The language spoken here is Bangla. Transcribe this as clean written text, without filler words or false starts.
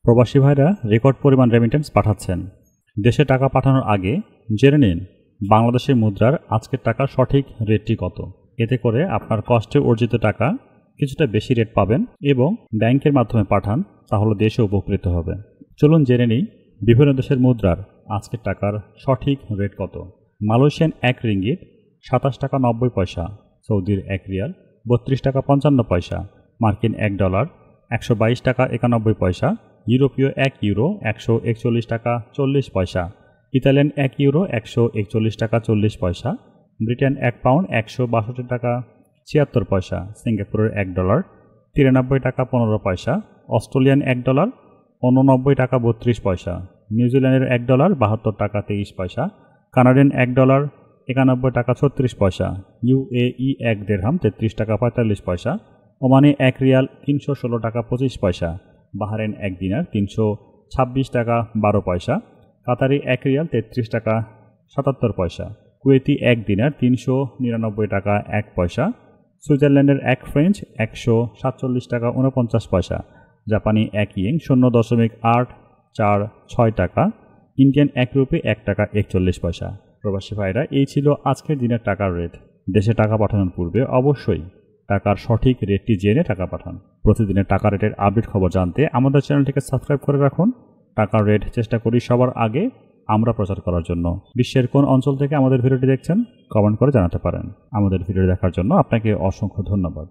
প্রবাসী ভাইরা রেকর্ড পরিমাণ রেমিটেন্স পাঠাচ্ছেন। দেশে টাকা পাঠানোর আগে জেনে নিন বাংলাদেশের মুদ্রার আজকের টাকার সঠিক রেটটি কত। এতে করে আপনার কষ্টে অর্জিত টাকা কিছুটা বেশি রেট পাবেন এবং ব্যাংকের মাধ্যমে পাঠান তাহলে দেশে উপকৃত হবে। চলুন জেনে নিই বিভিন্ন দেশের মুদ্রার আজকের টাকার সঠিক রেট কত। মালয়েশিয়ান 1 রিঙ্গিট 27 টাকা 90 পয়সা, সৌদির 1 রিয়াল 32 টাকা 55 পয়সা, মার্কিন $1 122 টাকা 91 পয়সা, ইউরোপীয় 1 ইউরো 141 টাকা 40 পয়সা, ইতালিয়ান 1 ইউরো 141 টাকা 40 পয়সা, ব্রিটেন 1 পাউন্ড 162 টাকা 76 পয়সা, সিঙ্গাপুরের $1 93 টাকা 15 পয়সা, অস্ট্রেলিয়ান $1 89 টাকা 32 পয়সা, নিউজিল্যান্ডের $1 72 টাকা 23 পয়সা, কানাডিয়ান $1 91 টাকা 36 পয়সা, ইউএই 1 দিরহাম 33 টাকা 45 পয়সা, ওমানি 1 রিয়াল 316 টাকা 25 পয়সা, বাহরাইন 1 দিনার 326 টাকা 12 পয়সা, কাতারি 1 রিয়াল 33 টাকা 77 পয়সা, কুয়েতি 1 দিনার 399 টাকা 1 পয়সা, সুইজারল্যান্ডের 1 ফ্রেঞ্চ 147 টাকা 49 পয়সা, জাপানি 1 ইয়েন 0.846 টাকা, ইন্ডিয়ান 1 রুপি 1 টাকা 41 পয়সা। প্রবাসী ভাইরা, এই ছিল আজকের দিনের টাকার রেট। দেশে টাকা পাঠানোর পূর্বে অবশ্যই টাকার সঠিক রেটটি জেনে টাকা পাঠান। প্রতিদিনের টাকা রেটের আপডেট খবর জানতে আমাদের চ্যানেলটিকে সাবস্ক্রাইব করে রাখুন। টাকার রেট চেষ্টা করি সবার আগে আমরা প্রচার করার জন্য। বিশ্বের কোন অঞ্চল থেকে আমাদের ভিডিওটি দেখছেন কমেন্ট করে জানাতে পারেন। আমাদের ভিডিও দেখার জন্য আপনাকে অসংখ্য ধন্যবাদ।